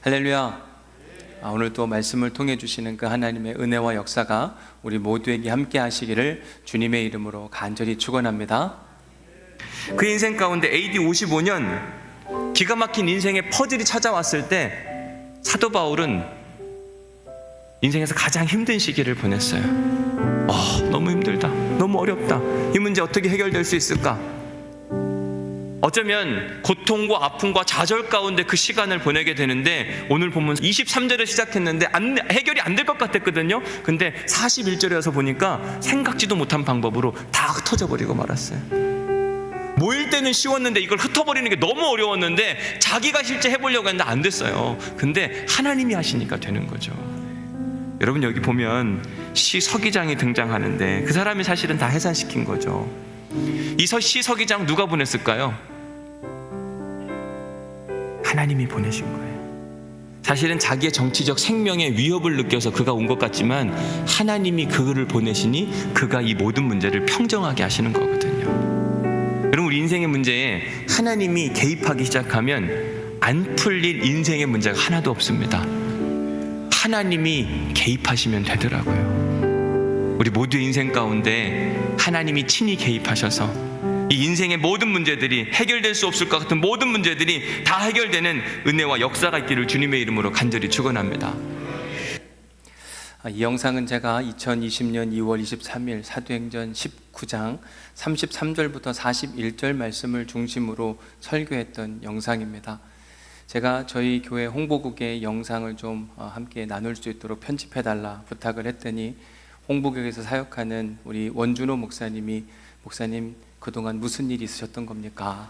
할렐루야. 오늘 또 말씀을 통해 주시는 그 하나님의 은혜와 역사가 우리 모두에게 함께 하시기를 주님의 이름으로 간절히 축원합니다. 그 인생 가운데 AD 55년 기가 막힌 인생의 퍼즐이 찾아왔을 때 사도 바울은 인생에서 가장 힘든 시기를 보냈어요. 너무 힘들다, 너무 어렵다, 이 문제 어떻게 해결될 수 있을까? 어쩌면 고통과 아픔과 좌절 가운데 그 시간을 보내게 되는데, 오늘 보면 23절에 시작했는데 해결이 안 될 것 같았거든요. 근데 41절에 와서 보니까 생각지도 못한 방법으로 다 흩어져 버리고 말았어요. 모일 때는 쉬웠는데 이걸 흩어버리는 게 너무 어려웠는데 자기가 실제 해보려고 했는데 안 됐어요. 근데 하나님이 하시니까 되는 거죠. 여러분, 여기 보면 시서기장이 등장하는데 그 사람이 사실은 다 해산시킨 거죠. 이 시서기장 누가 보냈을까요? 하나님이 보내신 거예요. 사실은 자기의 정치적 생명의 위협을 느껴서 그가 온 것 같지만 하나님이 그를 보내시니 그가 이 모든 문제를 평정하게 하시는 거거든요. 여러분, 우리 인생의 문제에 하나님이 개입하기 시작하면 안 풀릴 인생의 문제가 하나도 없습니다. 하나님이 개입하시면 되더라고요. 우리 모두의 인생 가운데 하나님이 친히 개입하셔서 이 인생의 모든 문제들이, 해결될 수 없을 것 같은 모든 문제들이 다 해결되는 은혜와 역사가 있기를 주님의 이름으로 간절히 축원합니다. 이 영상은 제가 2020년 2월 23일 사도행전 19장 33절부터 41절 말씀을 중심으로 설교했던 영상입니다. 제가 저희 교회 홍보국에 영상을 좀 함께 나눌 수 있도록 편집해달라 부탁을 했더니 홍보국에서 사역하는 우리 원준호 목사님이, 목사님 그동안 무슨 일이 있으셨던 겁니까?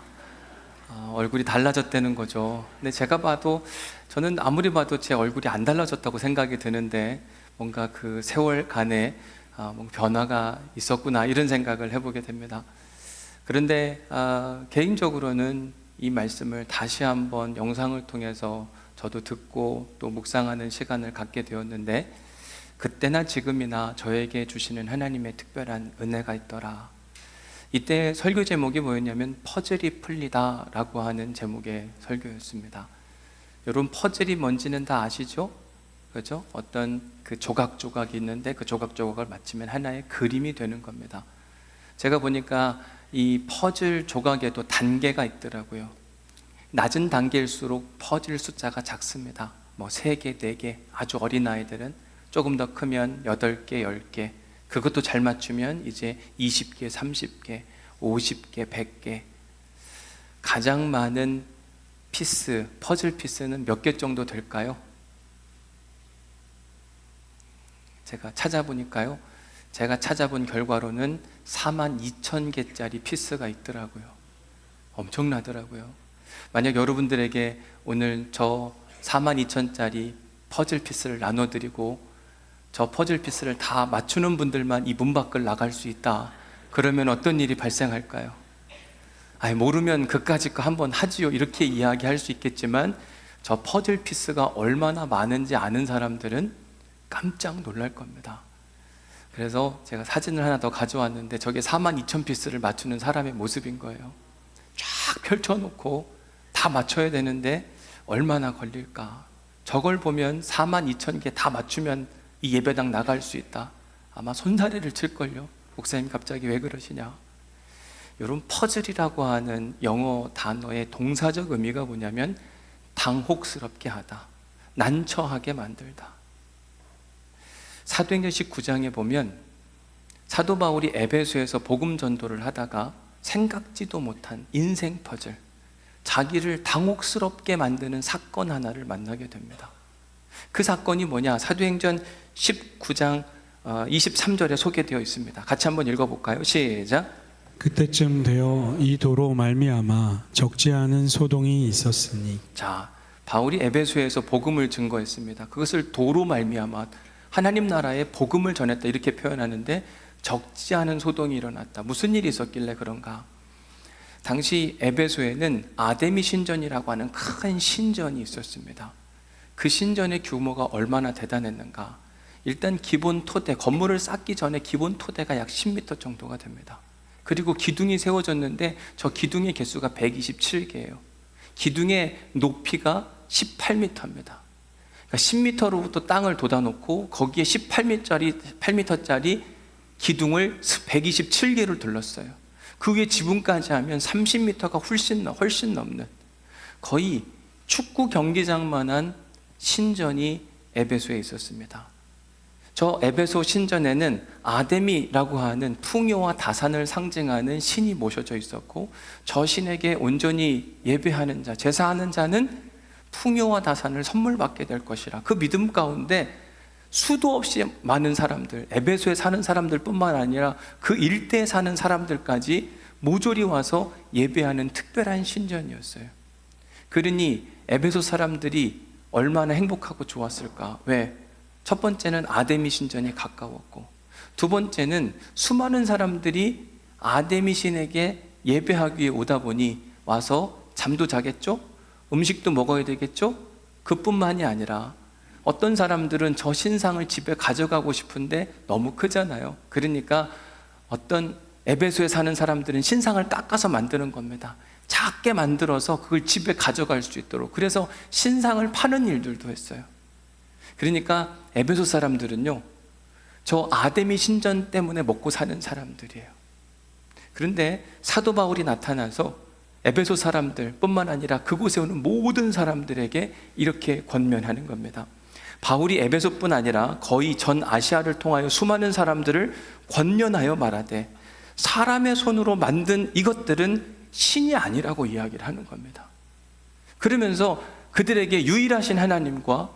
얼굴이 달라졌다는 거죠. 근데 제가 봐도, 저는 아무리 봐도 제 얼굴이 안 달라졌다고 생각이 드는데 뭔가 그 세월간에 뭔가 변화가 있었구나, 이런 생각을 해보게 됩니다. 그런데 개인적으로는 이 말씀을 다시 한번 영상을 통해서 저도 듣고 또 묵상하는 시간을 갖게 되었는데, 그때나 지금이나 저에게 주시는 하나님의 특별한 은혜가 있더라. 이때 설교 제목이 뭐였냐면 퍼즐이 풀리다 라고 하는 제목의 설교였습니다. 여러분, 퍼즐이 뭔지는 다 아시죠? 그렇죠? 어떤 그 조각조각이 있는데 그 조각조각을 맞추면 하나의 그림이 되는 겁니다. 제가 보니까 이 퍼즐 조각에도 단계가 있더라고요. 낮은 단계일수록 퍼즐 숫자가 작습니다. 3개, 4개, 아주 어린 아이들은 조금 더 크면 8개, 10개, 그것도 잘 맞추면 이제 20개, 30개, 50개, 100개. 가장 많은 피스, 퍼즐 피스는 몇 개 정도 될까요? 제가 찾아보니까요, 제가 찾아본 결과로는 42,000개짜리 피스가 있더라고요. 엄청나더라고요. 만약 여러분들에게 오늘 저 42,000짜리 퍼즐 피스를 나눠드리고 저 퍼즐 피스를 다 맞추는 분들만 이 문 밖을 나갈 수 있다, 그러면 어떤 일이 발생할까요? 모르면 그까짓 거 한번 하지요, 이렇게 이야기할 수 있겠지만 저 퍼즐 피스가 얼마나 많은지 아는 사람들은 깜짝 놀랄 겁니다. 그래서 제가 사진을 하나 더 가져왔는데 저게 42,000피스를 맞추는 사람의 모습인 거예요. 쫙 펼쳐놓고 다 맞춰야 되는데 얼마나 걸릴까? 저걸 보면 42,000개 다 맞추면 이 예배당 나갈 수 있다, 아마 손사래를 칠걸요. 목사님 갑자기 왜 그러시냐? 여러분, 퍼즐이라고 하는 영어 단어의 동사적 의미가 뭐냐면 당혹스럽게 하다, 난처하게 만들다. 사도행전 19장에 보면 사도 바울이 에베소에서 복음 전도를 하다가 생각지도 못한 인생 퍼즐, 자기를 당혹스럽게 만드는 사건 하나를 만나게 됩니다. 그 사건이 뭐냐? 사도행전 19장 23절에 소개되어 있습니다. 같이 한번 읽어볼까요? 시작. 그때쯤 되어 이 도로 말미암아 적지 않은 소동이 있었으니. 자, 바울이 에베소에서 복음을 증거했습니다. 그것을 도로 말미암아, 하나님 나라에 복음을 전했다, 이렇게 표현하는데 적지 않은 소동이 일어났다. 무슨 일이 있었길래 그런가? 당시 에베소에는 아데미 신전이라고 하는 큰 신전이 있었습니다. 그 신전의 규모가 얼마나 대단했는가? 일단 기본 토대, 건물을 쌓기 전에 기본 토대가 약 10m 정도가 됩니다. 그리고 기둥이 세워졌는데 저 기둥의 개수가 127개예요. 기둥의 높이가 18m입니다. 그러니까 10m로부터 땅을 돋아놓고 거기에 8m짜리 기둥을 127개를 둘렀어요. 그 위에 지붕까지 하면 30m가 훨씬 넘는, 거의 축구 경기장만한 신전이 에베소에 있었습니다. 저 에베소 신전에는 아데미라고 하는 풍요와 다산을 상징하는 신이 모셔져 있었고, 저 신에게 온전히 예배하는 자, 제사하는 자는 풍요와 다산을 선물 받게 될 것이라, 그 믿음 가운데 수도 없이 많은 사람들, 에베소에 사는 사람들 뿐만 아니라 그 일대에 사는 사람들까지 모조리 와서 예배하는 특별한 신전이었어요. 그러니 에베소 사람들이 얼마나 행복하고 좋았을까. 왜? 첫 번째는 아데미 신전에 가까웠고, 두 번째는 수많은 사람들이 아데미 신에게 예배하기 위해 오다 보니 와서 잠도 자겠죠? 음식도 먹어야 되겠죠? 그뿐만이 아니라 어떤 사람들은 저 신상을 집에 가져가고 싶은데 너무 크잖아요. 그러니까 어떤 에베소에 사는 사람들은 신상을 깎아서 만드는 겁니다. 작게 만들어서 그걸 집에 가져갈 수 있도록. 그래서 신상을 파는 일들도 했어요. 그러니까 에베소 사람들은요, 저 아데미 신전 때문에 먹고 사는 사람들이에요. 그런데 사도 바울이 나타나서 에베소 사람들 뿐만 아니라 그곳에 오는 모든 사람들에게 이렇게 권면하는 겁니다. 바울이 에베소뿐 아니라 거의 전 아시아를 통하여 수많은 사람들을 권면하여 말하되, 사람의 손으로 만든 이것들은 신이 아니라고 이야기를 하는 겁니다. 그러면서 그들에게 유일하신 하나님과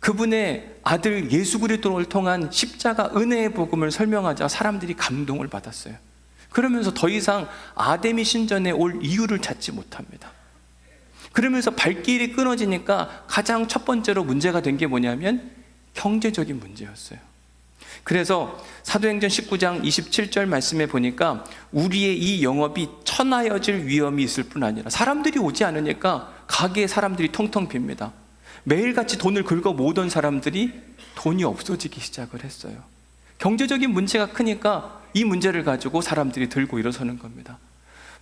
그분의 아들 예수 그리스도를 통한 십자가 은혜의 복음을 설명하자 사람들이 감동을 받았어요. 그러면서 더 이상 아데미 신전에 올 이유를 찾지 못합니다. 그러면서 발길이 끊어지니까 가장 첫 번째로 문제가 된 게 뭐냐면 경제적인 문제였어요. 그래서 사도행전 19장 27절 말씀에 보니까 우리의 이 영업이 천하여질 위험이 있을 뿐 아니라, 사람들이 오지 않으니까 가게에 사람들이 텅텅 빕니다. 매일같이 돈을 긁어 모으던 사람들이 돈이 없어지기 시작을 했어요. 경제적인 문제가 크니까 이 문제를 가지고 사람들이 들고 일어서는 겁니다.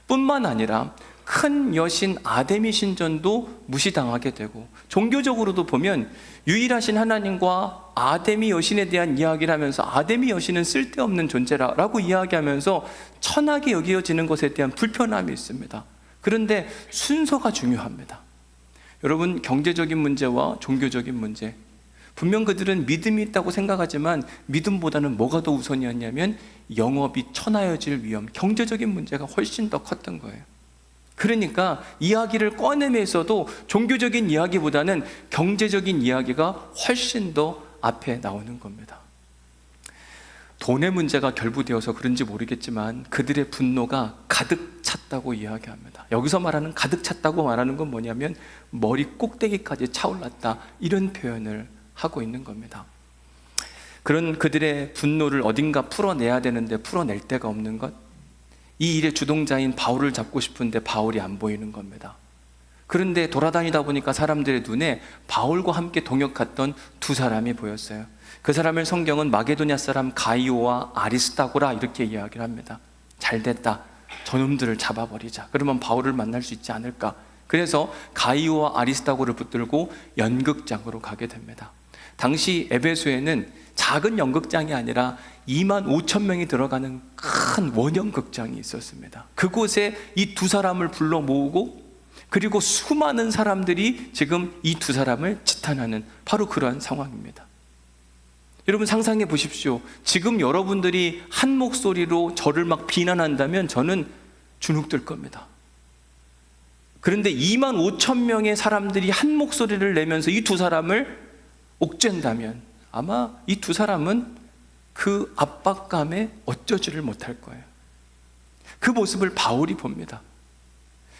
뿐만 아니라 큰 여신 아데미 신전도 무시당하게 되고, 종교적으로도 보면 유일하신 하나님과 아데미 여신에 대한 이야기를 하면서 아데미 여신은 쓸데없는 존재라고 이야기하면서 천하게 여겨지는 것에 대한 불편함이 있습니다. 그런데 순서가 중요합니다. 여러분, 경제적인 문제와 종교적인 문제, 분명 그들은 믿음이 있다고 생각하지만 믿음보다는 뭐가 더 우선이었냐면 영업이 천하여질 위험, 경제적인 문제가 훨씬 더 컸던 거예요. 그러니까 이야기를 꺼내면서도 종교적인 이야기보다는 경제적인 이야기가 훨씬 더 앞에 나오는 겁니다. 돈의 문제가 결부되어서 그런지 모르겠지만 그들의 분노가 가득 찼다고 이야기합니다. 여기서 말하는 가득 찼다고 말하는 건 뭐냐면 머리 꼭대기까지 차올랐다, 이런 표현을 하고 있는 겁니다. 그런 그들의 분노를 어딘가 풀어내야 되는데 풀어낼 데가 없는 것, 이 일의 주동자인 바울을 잡고 싶은데 바울이 안 보이는 겁니다. 그런데 돌아다니다 보니까 사람들의 눈에 바울과 함께 동역했던 두 사람이 보였어요. 그 사람을 성경은 마게도냐 사람 가이오와 아리스다고라 이렇게 이야기를 합니다. 잘됐다, 저놈들을 잡아버리자. 그러면 바울을 만날 수 있지 않을까. 그래서 가이오와 아리스다고를 붙들고 연극장으로 가게 됩니다. 당시 에베소에는 작은 연극장이 아니라 25,000명이 들어가는 큰 원형극장이 있었습니다. 그곳에 이 두 사람을 불러 모으고, 그리고 수많은 사람들이 지금 이 두 사람을 지탄하는 바로 그러한 상황입니다. 여러분 상상해 보십시오. 지금 여러분들이 한 목소리로 저를 막 비난한다면 저는 주눅들 겁니다. 그런데 25,000명의 사람들이 한 목소리를 내면서 이 두 사람을 옥죄한다면 아마 이 두 사람은 그 압박감에 어쩌지를 못할 거예요. 그 모습을 바울이 봅니다.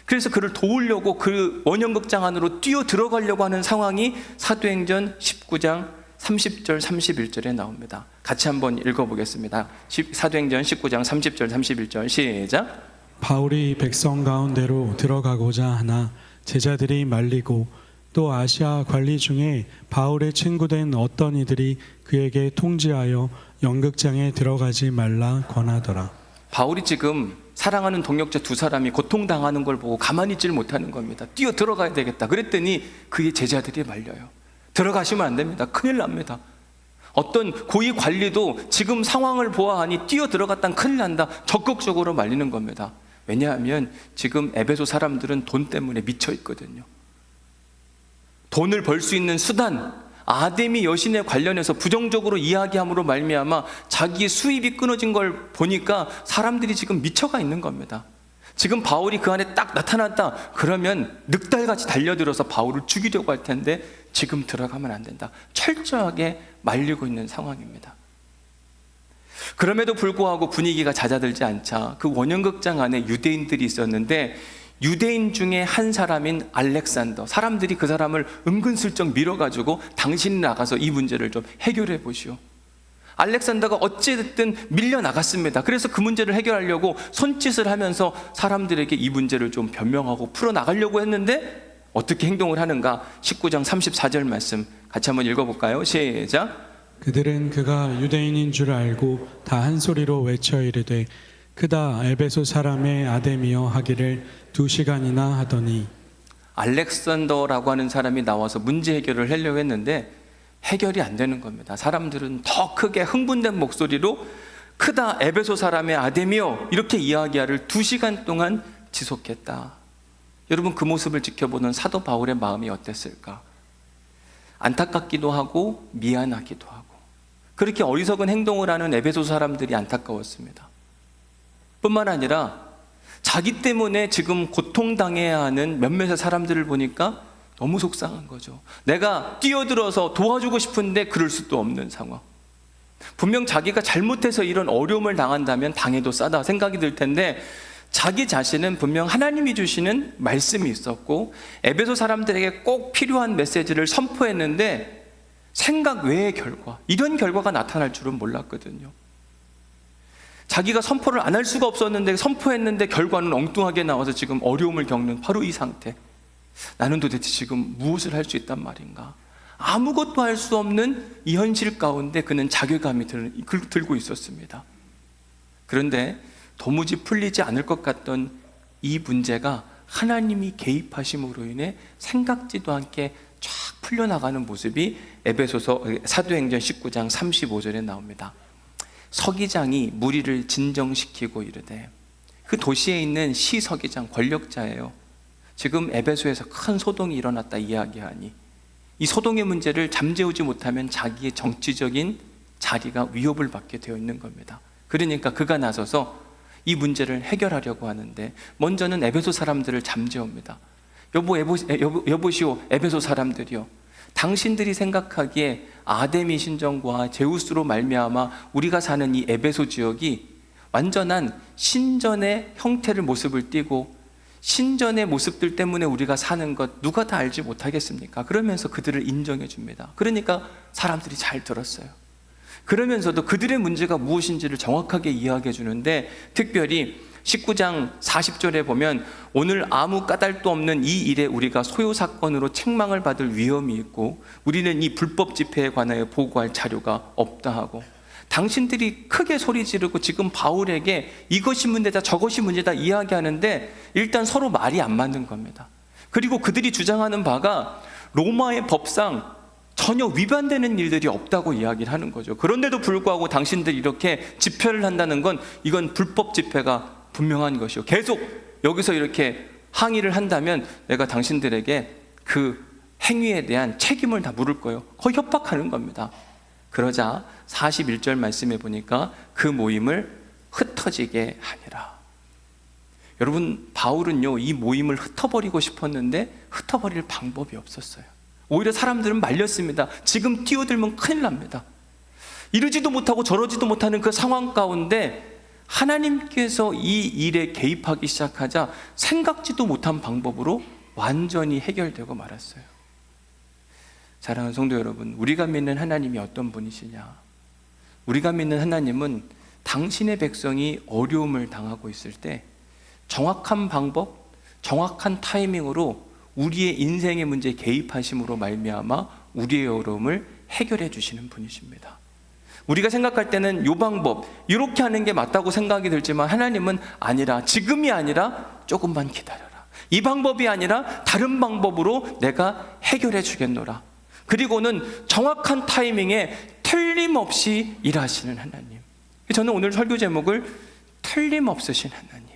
그래서 그를 도우려고 그 원형극장 안으로 뛰어 들어가려고 하는 상황이 사도행전 19장 30절 31절에 나옵니다. 같이 한번 읽어보겠습니다. 사도행전 19장 30절 31절 시작. 바울이 백성 가운데로 들어가고자 하나 제자들이 말리고, 또 아시아 관리 중에 바울의 친구된 어떤 이들이 그에게 통지하여 연극장에 들어가지 말라 권하더라. 바울이 지금 사랑하는 동역자 두 사람이 고통당하는 걸 보고 가만히 있지를 못하는 겁니다. 뛰어 들어가야 되겠다. 그랬더니 그의 제자들이 말려요. 들어가시면 안 됩니다. 큰일 납니다. 어떤 고위 관리도 지금 상황을 보아하니 뛰어 들어갔다면 큰일 난다. 적극적으로 말리는 겁니다. 왜냐하면 지금 에베소 사람들은 돈 때문에 미쳐 있거든요. 돈을 벌 수 있는 수단, 아데미 여신에 관련해서 부정적으로 이야기함으로 말미암아 자기의 수입이 끊어진 걸 보니까 사람들이 지금 미쳐가 있는 겁니다. 지금 바울이 그 안에 딱 나타났다 그러면 늑달같이 달려들어서 바울을 죽이려고 할 텐데 지금 들어가면 안 된다. 철저하게 말리고 있는 상황입니다. 그럼에도 불구하고 분위기가 잦아들지 않자 그 원형극장 안에 유대인들이 있었는데 유대인 중에 한 사람인 알렉산더, 사람들이 그 사람을 은근슬쩍 밀어가지고 당신이 나가서 이 문제를 좀 해결해 보시오. 알렉산더가 어찌됐든 밀려나갔습니다. 그래서 그 문제를 해결하려고 손짓을 하면서 사람들에게 이 문제를 좀 변명하고 풀어나가려고 했는데 어떻게 행동을 하는가? 19장 34절 말씀 같이 한번 읽어볼까요? 시작. 그들은 그가 유대인인 줄 알고 다 한 소리로 외쳐 이르되 그다 에베소 사람의 아데미여 하기를 2시간이나 하더니. 알렉산더라고 하는 사람이 나와서 문제 해결을 하려고 했는데 해결이 안 되는 겁니다. 사람들은 더 크게 흥분된 목소리로 크다 에베소 사람의 아데미여 이렇게 이야기하를 2시간 동안 지속했다. 여러분, 그 모습을 지켜보는 사도 바울의 마음이 어땠을까? 안타깝기도 하고 미안하기도 하고 그렇게 어리석은 행동을 하는 에베소 사람들이 안타까웠습니다. 뿐만 아니라 자기 때문에 지금 고통당해야 하는 몇몇의 사람들을 보니까 너무 속상한 거죠. 내가 뛰어들어서 도와주고 싶은데 그럴 수도 없는 상황. 분명 자기가 잘못해서 이런 어려움을 당한다면 당해도 싸다 생각이 들 텐데 자기 자신은 분명 하나님이 주시는 말씀이 있었고 에베소 사람들에게 꼭 필요한 메시지를 선포했는데 생각 외의 결과, 이런 결과가 나타날 줄은 몰랐거든요. 자기가 선포를 안 할 수가 없었는데 선포했는데 결과는 엉뚱하게 나와서 지금 어려움을 겪는 바로 이 상태. 나는 도대체 지금 무엇을 할 수 있단 말인가? 아무것도 할 수 없는 이 현실 가운데 그는 자괴감이 들고 있었습니다. 그런데 도무지 풀리지 않을 것 같던 이 문제가 하나님이 개입하심으로 인해 생각지도 않게 쫙 풀려나가는 모습이 에베소서 사도행전 19장 35절에 나옵니다. 서기장이 무리를 진정시키고 이르되, 그 도시에 있는 시서기장 권력자예요. 지금 에베소에서 큰 소동이 일어났다 이야기하니 이 소동의 문제를 잠재우지 못하면 자기의 정치적인 자리가 위협을 받게 되어 있는 겁니다. 그러니까 그가 나서서 이 문제를 해결하려고 하는데 먼저는 에베소 사람들을 잠재웁니다. 여보시오 에베소 사람들이요, 당신들이 생각하기에 아데미 신전과 제우스로 말미암아 우리가 사는 이 에베소 지역이 완전한 신전의 형태를 모습을 띠고 신전의 모습들 때문에 우리가 사는 것 누가 다 알지 못하겠습니까? 그러면서 그들을 인정해 줍니다. 그러니까 사람들이 잘 들었어요. 그러면서도 그들의 문제가 무엇인지를 정확하게 이야기해 주는데, 특별히 19장 40절에 보면 오늘 아무 까닭도 없는 이 일에 우리가 소요사건으로 책망을 받을 위험이 있고 우리는 이 불법 집회에 관하여 보고할 자료가 없다 하고, 당신들이 크게 소리 지르고 지금 바울에게 이것이 문제다 저것이 문제다 이야기하는데 일단 서로 말이 안 맞는 겁니다. 그리고 그들이 주장하는 바가 로마의 법상 전혀 위반되는 일들이 없다고 이야기를 하는 거죠. 그런데도 불구하고 당신들이 이렇게 집회를 한다는 건 이건 불법 집회가 분명한 것이요, 계속 여기서 이렇게 항의를 한다면 내가 당신들에게 그 행위에 대한 책임을 다 물을 거예요. 거의 협박하는 겁니다. 그러자 41절 말씀에 보니까 그 모임을 흩어지게 하니라. 여러분, 바울은요 이 모임을 흩어버리고 싶었는데 흩어버릴 방법이 없었어요. 오히려 사람들은 말렸습니다. 지금 뛰어들면 큰일 납니다. 이러지도 못하고 저러지도 못하는 그 상황 가운데 하나님께서 이 일에 개입하기 시작하자 생각지도 못한 방법으로 완전히 해결되고 말았어요. 사랑하는 성도 여러분, 우리가 믿는 하나님이 어떤 분이시냐? 우리가 믿는 하나님은 당신의 백성이 어려움을 당하고 있을 때 정확한 방법, 정확한 타이밍으로 우리의 인생의 문제에 개입하심으로 말미암아 우리의 어려움을 해결해 주시는 분이십니다. 우리가 생각할 때는 요 방법, 이렇게 하는 게 맞다고 생각이 들지만 하나님은 아니라, 지금이 아니라 조금만 기다려라. 이 방법이 아니라 다른 방법으로 내가 해결해 주겠노라. 그리고는 정확한 타이밍에 틀림없이 일하시는 하나님. 저는 오늘 설교 제목을 틀림없으신 하나님,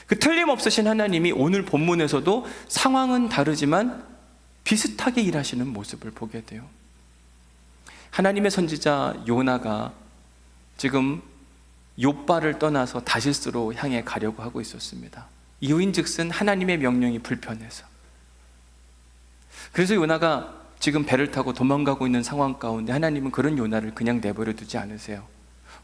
그 틀림없으신 하나님이 오늘 본문에서도 상황은 다르지만 비슷하게 일하시는 모습을 보게 돼요. 하나님의 선지자 요나가 지금 욥바를 떠나서 다시스로 향해 가려고 하고 있었습니다. 이유인즉슨 하나님의 명령이 불편해서. 그래서 요나가 지금 배를 타고 도망가고 있는 상황 가운데 하나님은 그런 요나를 그냥 내버려 두지 않으세요.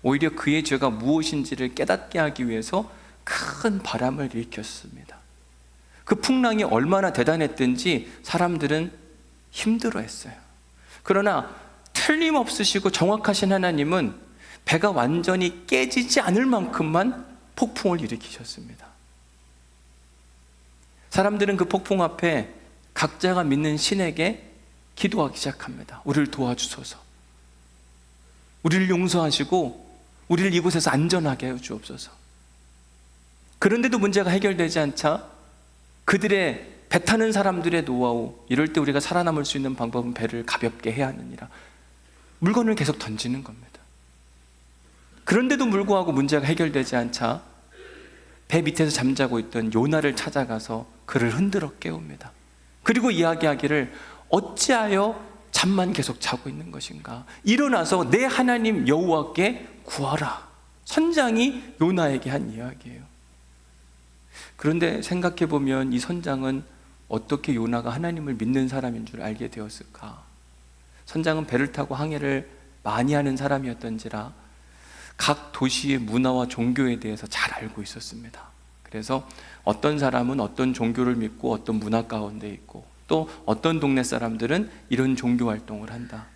오히려 그의 죄가 무엇인지를 깨닫게 하기 위해서 큰 바람을 일으켰습니다. 그 풍랑이 얼마나 대단했든지 사람들은 힘들어했어요. 그러나 틀림없으시고 정확하신 하나님은 배가 완전히 깨지지 않을 만큼만 폭풍을 일으키셨습니다. 사람들은 그 폭풍 앞에 각자가 믿는 신에게 기도하기 시작합니다. 우리를 도와주소서, 우리를 용서하시고 우리를 이곳에서 안전하게 해 주옵소서. 그런데도 문제가 해결되지 않자 그들의 배 타는 사람들의 노하우, 이럴 때 우리가 살아남을 수 있는 방법은 배를 가볍게 해야 하느니라 물건을 계속 던지는 겁니다. 그런데도 불구하고 문제가 해결되지 않자 배 밑에서 잠자고 있던 요나를 찾아가서 그를 흔들어 깨웁니다. 그리고 이야기하기를, 어찌하여 잠만 계속 자고 있는 것인가? 일어나서 내 하나님 여호와께 구하라. 선장이 요나에게 한 이야기예요. 그런데 생각해 보면 이 선장은 어떻게 요나가 하나님을 믿는 사람인 줄 알게 되었을까? 선장은 배를 타고 항해를 많이 하는 사람이었던지라 각 도시의 문화와 종교에 대해서 잘 알고 있었습니다. 그래서 어떤 사람은 어떤 종교를 믿고 어떤 문화 가운데 있고, 또 어떤 동네 사람들은 이런 종교 활동을 한다.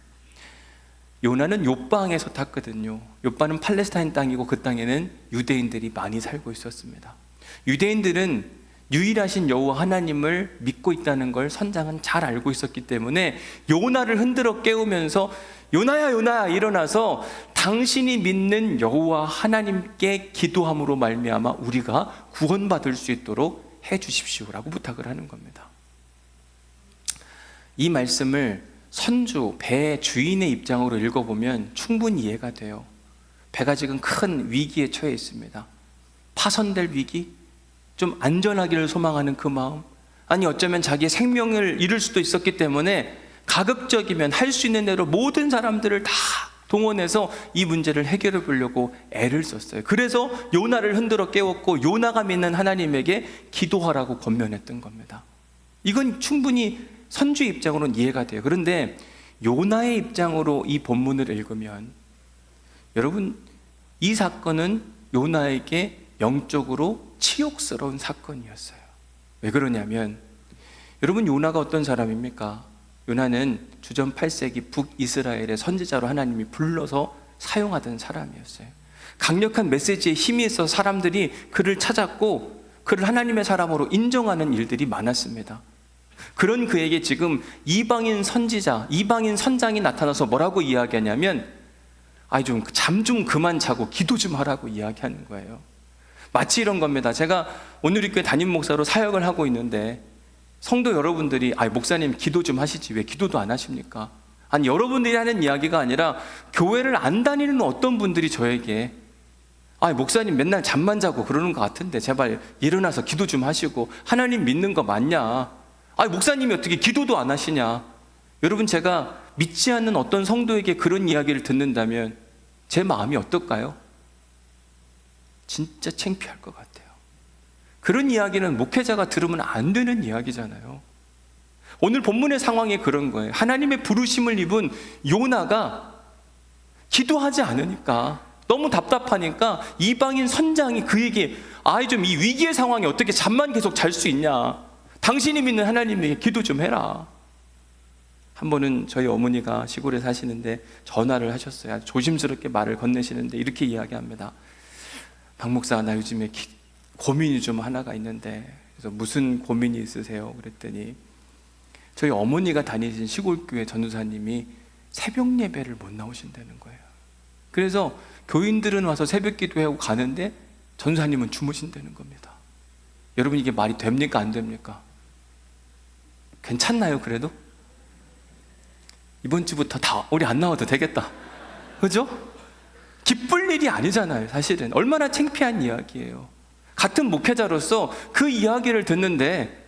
요나는 욥바항에서 탔거든요. 욥바는 팔레스타인 땅이고 그 땅에는 유대인들이 많이 살고 있었습니다. 유대인들은 유일하신 여호와 하나님을 믿고 있다는 걸 선장은 잘 알고 있었기 때문에 요나를 흔들어 깨우면서, 요나야 요나야 일어나서 당신이 믿는 여호와 하나님께 기도함으로 말미암아 우리가 구원받을 수 있도록 해 주십시오라고 부탁을 하는 겁니다. 이 말씀을 선주, 배 주인의 입장으로 읽어보면 충분히 이해가 돼요. 배가 지금 큰 위기에 처해 있습니다. 파손될 위기, 좀 안전하기를 소망하는 그 마음, 아니 어쩌면 자기의 생명을 잃을 수도 있었기 때문에 가급적이면 할 수 있는 대로 모든 사람들을 다 동원해서 이 문제를 해결해 보려고 애를 썼어요. 그래서 요나를 흔들어 깨웠고 요나가 믿는 하나님에게 기도하라고 권면했던 겁니다. 이건 충분히 선주의 입장으로는 이해가 돼요. 그런데 요나의 입장으로 이 본문을 읽으면, 여러분, 이 사건은 요나에게 영적으로 치욕스러운 사건이었어요. 왜 그러냐면, 여러분, 요나가 어떤 사람입니까? 요나는 주전 8세기 북이스라엘의 선지자로 하나님이 불러서 사용하던 사람이었어요. 강력한 메시지에 힘이 있어 사람들이 그를 찾았고 그를 하나님의 사람으로 인정하는 일들이 많았습니다. 그런 그에게 지금 이방인 선지자, 이방인 선장이 나타나서 뭐라고 이야기하냐면, 잠 좀 그만 자고 기도 좀 하라고 이야기하는 거예요. 마치 이런 겁니다. 제가 오늘 이 교회 담임 목사로 사역을 하고 있는데 성도 여러분들이 목사님 기도 좀 하시지 왜 기도도 안 하십니까? 아니, 여러분들이 하는 이야기가 아니라 교회를 안 다니는 어떤 분들이 저에게 목사님 맨날 잠만 자고 그러는 것 같은데 제발 일어나서 기도 좀 하시고, 하나님 믿는 거 맞냐? 목사님이 어떻게 기도도 안 하시냐? 여러분, 제가 믿지 않는 어떤 성도에게 그런 이야기를 듣는다면 제 마음이 어떨까요? 진짜 창피할 것 같아요. 그런 이야기는 목회자가 들으면 안 되는 이야기잖아요. 오늘 본문의 상황이 그런 거예요. 하나님의 부르심을 입은 요나가 기도하지 않으니까, 너무 답답하니까 이방인 선장이 그에게 좀 이 위기의 상황에 어떻게 잠만 계속 잘 수 있냐? 당신이 믿는 하나님에게 기도 좀 해라. 한 번은 저희 어머니가 시골에 사시는데 전화를 하셨어요. 아주 조심스럽게 말을 건네시는데 이렇게 이야기합니다. 박 목사, 나 요즘에 고민이 좀 하나가 있는데, 그래서 무슨 고민이 있으세요? 그랬더니 저희 어머니가 다니신 시골교회 전도사님이 새벽 예배를 못 나오신다는 거예요. 그래서 교인들은 와서 새벽 기도하고 가는데 전사님은 주무신다는 겁니다. 여러분, 이게 말이 됩니까? 안 됩니까? 괜찮나요? 그래도? 이번 주부터 다 우리 안 나와도 되겠다. 그죠? 기쁠 일이 아니잖아요. 사실은 얼마나 창피한 이야기예요. 같은 목회자로서 그 이야기를 듣는데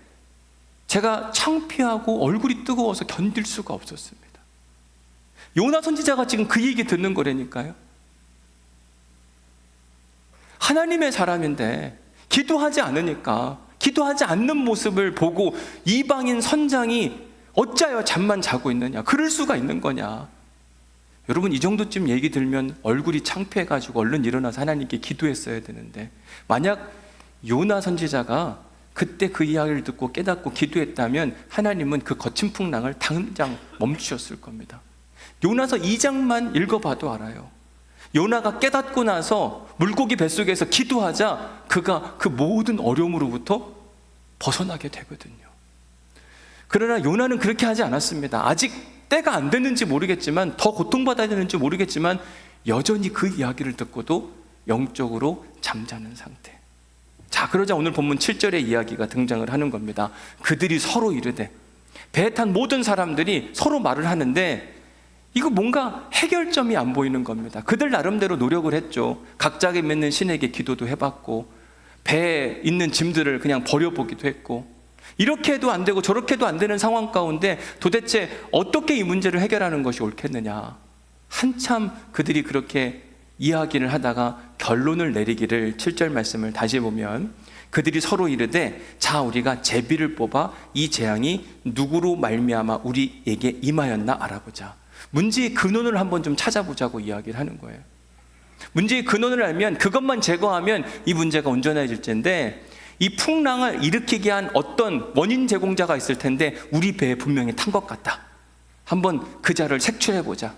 제가 창피하고 얼굴이 뜨거워서 견딜 수가 없었습니다. 요나 선지자가 지금 그 얘기 듣는 거라니까요. 하나님의 사람인데 기도하지 않으니까, 기도하지 않는 모습을 보고 이방인 선장이 어찌하여 잠만 자고 있느냐, 그럴 수가 있는 거냐. 여러분, 이 정도쯤 얘기 들면 얼굴이 창피해가지고 얼른 일어나서 하나님께 기도했어야 되는데, 만약 요나 선지자가 그때 그 이야기를 듣고 깨닫고 기도했다면 하나님은 그 거친 풍랑을 당장 멈추셨을 겁니다. 요나서 2장만 읽어봐도 알아요. 요나가 깨닫고 나서 물고기 뱃속에서 기도하자 그가 그 모든 어려움으로부터 벗어나게 되거든요. 그러나 요나는 그렇게 하지 않았습니다. 아직 때가 안 됐는지 모르겠지만, 더 고통받아야 되는지 모르겠지만 여전히 그 이야기를 듣고도 영적으로 잠자는 상태. 자, 그러자 오늘 본문 7절의 이야기가 등장을 하는 겁니다. 그들이 서로 이르되, 배에 탄 모든 사람들이 서로 말을 하는데 이거 뭔가 해결점이 안 보이는 겁니다. 그들 나름대로 노력을 했죠. 각자에게 믿는 신에게 기도도 해봤고, 배에 있는 짐들을 그냥 버려보기도 했고, 이렇게 해도 안 되고 저렇게 해도 안 되는 상황 가운데 도대체 어떻게 이 문제를 해결하는 것이 옳겠느냐. 한참 그들이 그렇게 이야기를 하다가 결론을 내리기를, 7절 말씀을 다시 보면, 그들이 서로 이르되, 자, 우리가 제비를 뽑아 이 재앙이 누구로 말미암아 우리에게 임하였나 알아보자. 문제의 근원을 한번 좀 찾아보자고 이야기를 하는 거예요. 문제의 근원을 알면, 그것만 제거하면 이 문제가 온전해질 텐데, 이 풍랑을 일으키게 한 어떤 원인 제공자가 있을 텐데 우리 배에 분명히 탄 것 같다. 한번 그 자를 색출해보자.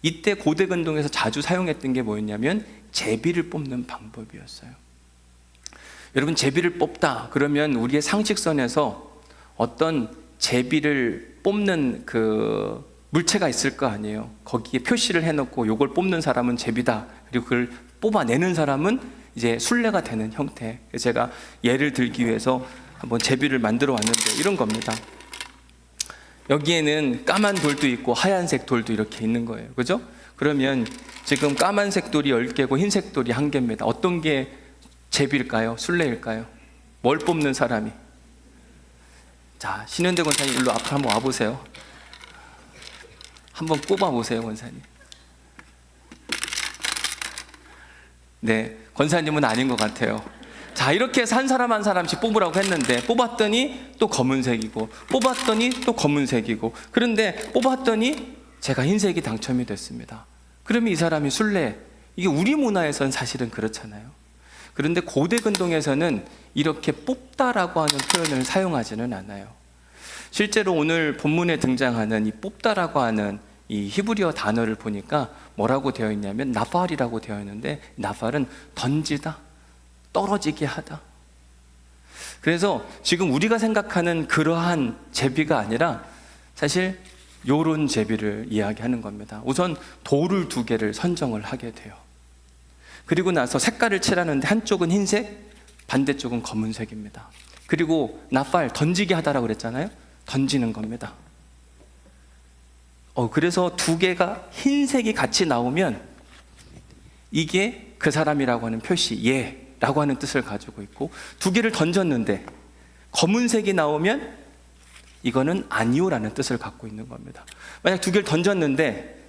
이때 고대 근동에서 자주 사용했던 게 뭐였냐면 제비를 뽑는 방법이었어요. 여러분, 제비를 뽑다 그러면 우리의 상식선에서 어떤 제비를 뽑는 그 물체가 있을 거 아니에요. 거기에 표시를 해놓고 요걸 뽑는 사람은 제비다, 그리고 그걸 뽑아내는 사람은 이제 순례가 되는 형태. 제가 예를 들기 위해서 한번 제비를 만들어 왔는데 이런 겁니다. 여기에는 까만 돌도 있고 하얀색 돌도 이렇게 있는 거예요. 그죠? 그러면 지금 까만색 돌이 10개고 흰색 돌이 1개입니다. 어떤 게 제비일까요? 순례일까요? 뭘 뽑는 사람이? 자, 신현대 권사님 일로 앞으로 한번 와보세요. 한번 뽑아보세요, 권사님. 네, 권사님은 아닌 것 같아요. 자, 이렇게 해서 한 사람 한 사람씩 뽑으라고 했는데 뽑았더니 또 검은색이고, 뽑았더니 또 검은색이고, 그런데 뽑았더니 제가 흰색이 당첨이 됐습니다. 그러면 이 사람이 순례, 이게 우리 문화에서는 사실은 그렇잖아요. 그런데 고대 근동에서는 이렇게 뽑다라고 하는 표현을 사용하지는 않아요. 실제로 오늘 본문에 등장하는 이 뽑다라고 하는 이 히브리어 단어를 보니까 뭐라고 되어 있냐면 나팔이라고 되어 있는데, 나팔은 던지다, 떨어지게 하다. 그래서 지금 우리가 생각하는 그러한 제비가 아니라 사실 요런 제비를 이야기하는 겁니다. 우선 돌을 2개를 선정을 하게 돼요. 그리고 나서 색깔을 칠하는데 한쪽은 흰색, 반대쪽은 검은색입니다. 그리고 나팔, 던지게 하다라고 그랬잖아요. 던지는 겁니다. 그래서 2개가 흰색이 같이 나오면 이게 그 사람이라고 하는 표시, 예라고 하는 뜻을 가지고 있고, 2개를 던졌는데 검은색이 나오면 이거는 아니오라는 뜻을 갖고 있는 겁니다. 만약 2개를 던졌는데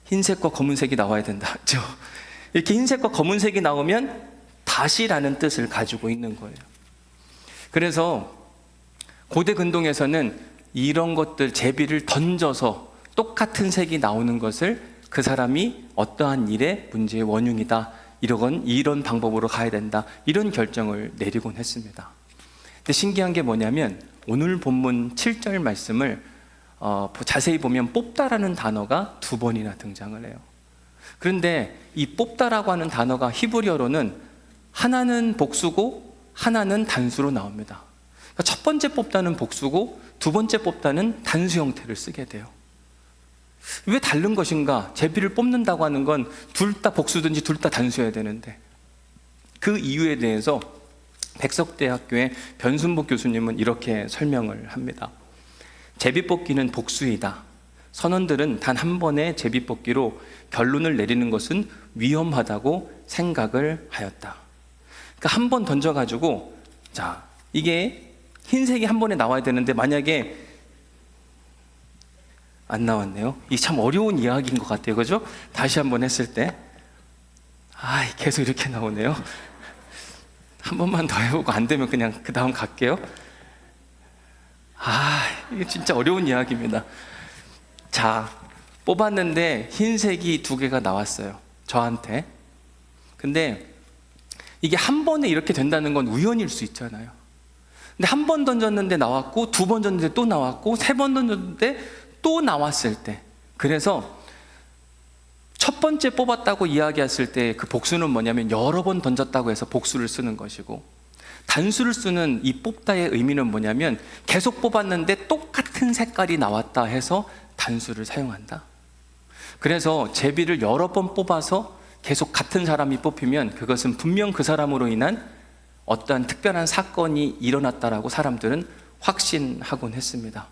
흰색과 검은색이 나와야 된다. 그렇죠? 이렇게 흰색과 검은색이 나오면 다시라는 뜻을 가지고 있는 거예요. 그래서 고대 근동에서는 이런 것들, 제비를 던져서 똑같은 색이 나오는 것을 그 사람이 어떠한 일의 문제의 원흉이다, 이런 방법으로 가야 된다, 이런 결정을 내리곤 했습니다. 근데 신기한 게 뭐냐면 오늘 본문 7절 말씀을 자세히 보면 뽑다라는 단어가 2번이나 등장을 해요. 그런데 이 뽑다라고 하는 단어가 히브리어로는 하나는 복수고 하나는 단수로 나옵니다. 그러니까 첫 번째 뽑다는 복수고 두 번째 뽑다는 단수 형태를 쓰게 돼요. 왜 다른 것인가? 제비를 뽑는다고 하는 건 둘 다 복수든지 둘 다 단수여야 되는데, 그 이유에 대해서 백석대학교의 변순복 교수님은 이렇게 설명을 합니다. 제비 뽑기는 복수이다. 선원들은 단 한 번의 제비 뽑기로 결론을 내리는 것은 위험하다고 생각을 하였다. 그러니까 한 번 던져가지고, 자, 이게 흰색이 한 번에 나와야 되는데 만약에 안 나왔네요. 이 참 어려운 이야기인 것 같아요, 그죠? 다시 한번 했을 때, 계속 이렇게 나오네요. 한 번만 더 해보고 안 되면 그냥 그 다음 갈게요. 이게 진짜 어려운 이야기입니다. 자, 뽑았는데 흰색이 2개가 나왔어요, 저한테. 근데 이게 한 번에 이렇게 된다는 건 우연일 수 있잖아요. 근데 한 번 던졌는데 나왔고, 2번 던졌는데 또 나왔고, 3번 던졌는데 또 나왔을 때, 그래서 첫 번째 뽑았다고 이야기했을 때 그 복수는 뭐냐면 여러 번 던졌다고 해서 복수를 쓰는 것이고, 단수를 쓰는 이 뽑다의 의미는 뭐냐면 계속 뽑았는데 똑같은 색깔이 나왔다 해서 단수를 사용한다. 그래서 제비를 여러 번 뽑아서 계속 같은 사람이 뽑히면 그것은 분명 그 사람으로 인한 어떠한 특별한 사건이 일어났다라고 사람들은 확신하곤 했습니다.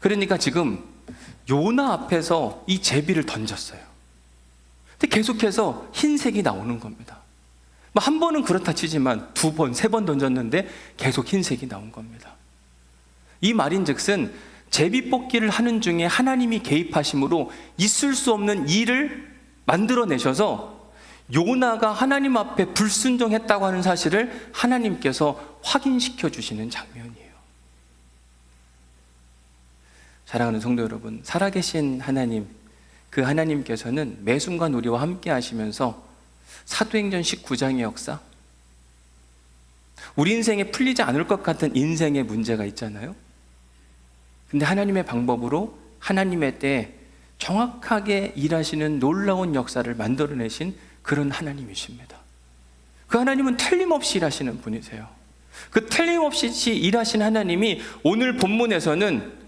그러니까 지금 요나 앞에서 이 제비를 던졌어요. 근데 계속해서 흰색이 나오는 겁니다. 한 번은 그렇다 치지만 2번, 3번 던졌는데 계속 흰색이 나온 겁니다. 이 말인즉슨 제비 뽑기를 하는 중에 하나님이 개입하심으로 있을 수 없는 일을 만들어내셔서 요나가 하나님 앞에 불순종했다고 하는 사실을 하나님께서 확인시켜 주시는 장면이에요. 사랑하는 성도 여러분, 살아계신 하나님, 그 하나님께서는 매 순간 우리와 함께 하시면서 사도행전 19장의 역사, 우리 인생에 풀리지 않을 것 같은 인생의 문제가 있잖아요. 근데 하나님의 방법으로 하나님의 때에 정확하게 일하시는 놀라운 역사를 만들어내신 그런 하나님이십니다. 그 하나님은 틀림없이 일하시는 분이세요. 그 틀림없이 일하신 하나님이 오늘 본문에서는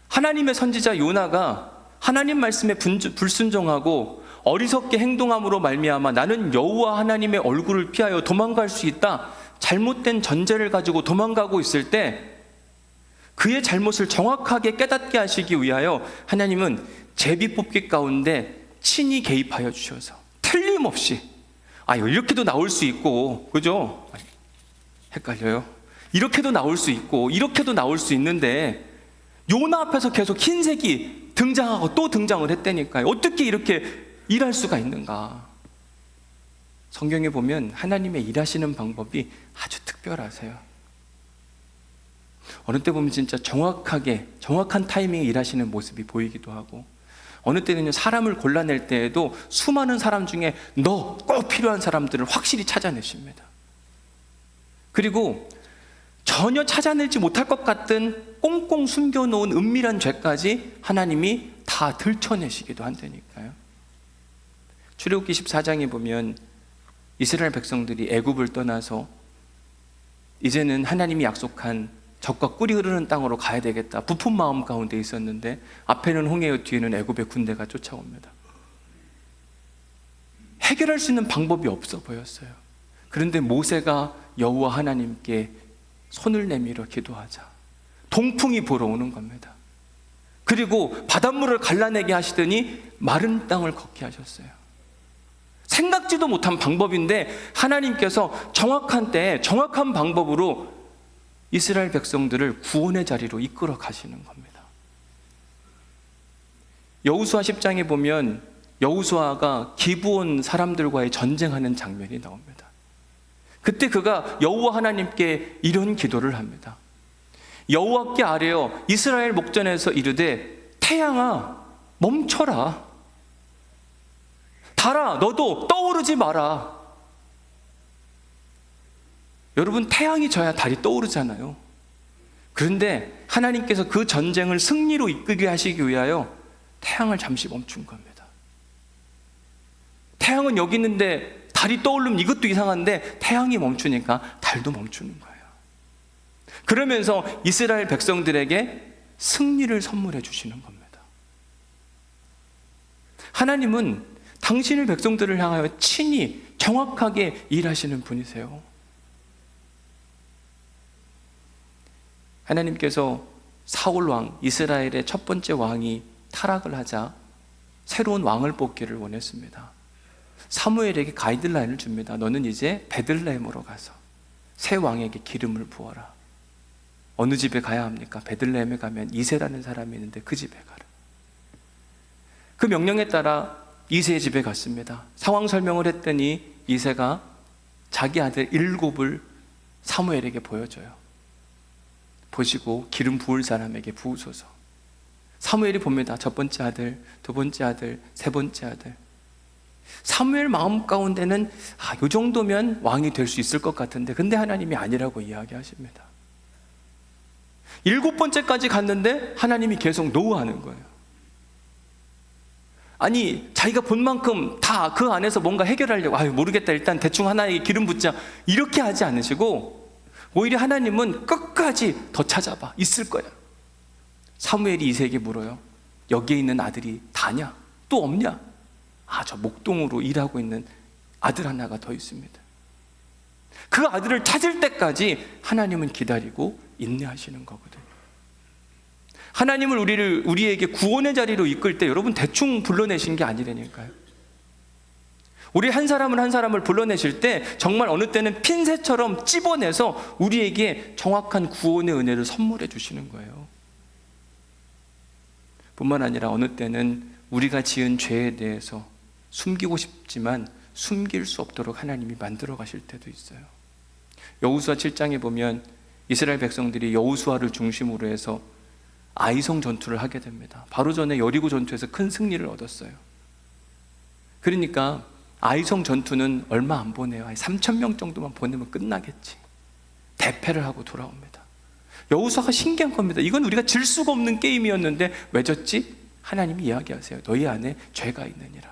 하나님의 선지자 요나가 하나님 말씀에 불순종하고 어리석게 행동함으로 말미암아 나는 여호와 하나님의 얼굴을 피하여 도망갈 수 있다, 잘못된 전제를 가지고 도망가고 있을 때 그의 잘못을 정확하게 깨닫게 하시기 위하여 하나님은 제비 뽑기 가운데 친히 개입하여 주셔서 틀림없이 이렇게도 나올 수 있고, 그죠? 헷갈려요. 이렇게도 나올 수 있고 이렇게도 나올 수 있는데 요나 앞에서 계속 흰색이 등장하고 또 등장을 했다니까요. 어떻게 이렇게 일할 수가 있는가? 성경에 보면 하나님의 일하시는 방법이 아주 특별하세요. 어느 때 보면 진짜 정확한 타이밍에 일하시는 모습이 보이기도 하고, 어느 때는요, 사람을 골라낼 때에도 수많은 사람 중에 너 꼭 필요한 사람들을 확실히 찾아내십니다. 그리고 전혀 찾아내지 못할 것 같은 꽁꽁 숨겨놓은 은밀한 죄까지 하나님이 다 들춰내시기도 한다니까요. 출애굽기 14장에 보면 이스라엘 백성들이 애굽을 떠나서 이제는 하나님이 약속한 적과 꿀이 흐르는 땅으로 가야 되겠다, 부푼 마음 가운데 있었는데 앞에는 홍해요, 뒤에는 애굽의 군대가 쫓아옵니다. 해결할 수 있는 방법이 없어 보였어요. 그런데 모세가 여호와 하나님께 손을 내밀어 기도하자 동풍이 불어오는 겁니다. 그리고 바닷물을 갈라내게 하시더니 마른 땅을 걷게 하셨어요. 생각지도 못한 방법인데 하나님께서 정확한 때에 정확한 방법으로 이스라엘 백성들을 구원의 자리로 이끌어 가시는 겁니다. 여호수아 10장에 보면 여호수아가 기브온 사람들과의 전쟁하는 장면이 나옵니다. 그때 그가 여호와 하나님께 이런 기도를 합니다. 여호와께 아뢰어 이스라엘 목전에서 이르되 태양아 멈춰라, 달아 너도 떠오르지 마라. 여러분, 태양이 져야 달이 떠오르잖아요. 그런데 하나님께서 그 전쟁을 승리로 이끌게 하시기 위하여 태양을 잠시 멈춘 겁니다. 태양은 여기 있는데 달이 떠오르면 이것도 이상한데 태양이 멈추니까 달도 멈추는 거예요. 그러면서 이스라엘 백성들에게 승리를 선물해 주시는 겁니다. 하나님은 당신의 백성들을 향하여 친히 정확하게 일하시는 분이세요. 하나님께서 사울 왕, 이스라엘의 첫 번째 왕이 타락을 하자 새로운 왕을 뽑기를 원했습니다. 사무엘에게 가이드라인을 줍니다. 너는 이제 베들레헴으로 가서 새 왕에게 기름을 부어라. 어느 집에 가야 합니까? 베들레헴에 가면 이새라는 사람이 있는데 그 집에 가라. 그 명령에 따라 이새의 집에 갔습니다. 상황 설명을 했더니 이새가 자기 아들 7을 사무엘에게 보여줘요. 보시고 기름 부을 사람에게 부으소서. 사무엘이 봅니다. 첫 번째 아들, 두 번째 아들, 세 번째 아들. 사무엘 마음 가운데는 이 정도면 왕이 될 수 있을 것 같은데, 근데 하나님이 아니라고 이야기하십니다. 7번째까지 갔는데 하나님이 계속 노하는 거예요. 아니, 자기가 본 만큼 다 그 안에서 뭔가 해결하려고, 모르겠다, 일단 대충 하나에게 기름 붓자, 이렇게 하지 않으시고 오히려 하나님은 끝까지 더 찾아봐. 있을 거야. 사무엘이 이새에게 물어요. 여기에 있는 아들이 다냐? 또 없냐? 저 목동으로 일하고 있는 아들 하나가 더 있습니다. 그 아들을 찾을 때까지 하나님은 기다리고 인내하시는 거거든요. 하나님을 우리에게 구원의 자리로 이끌 때 여러분 대충 불러내신 게 아니라니까요. 우리 한 사람을 불러내실 때 정말 어느 때는 핀셋처럼 찝어내서 우리에게 정확한 구원의 은혜를 선물해 주시는 거예요. 뿐만 아니라 어느 때는 우리가 지은 죄에 대해서 숨기고 싶지만 숨길 수 없도록 하나님이 만들어 가실 때도 있어요. 여호수아 7장에 보면 이스라엘 백성들이 여호수아를 중심으로 해서 아이성 전투를 하게 됩니다. 바로 전에 여리고 전투에서 큰 승리를 얻었어요. 그러니까 아이성 전투는 얼마 안 보내요. 3,000명 정도만 보내면 끝나겠지. 대패를 하고 돌아옵니다. 여호수아가 신기한 겁니다. 이건 우리가 질 수가 없는 게임이었는데 왜 졌지? 하나님이 이야기하세요. 너희 안에 죄가 있느니라.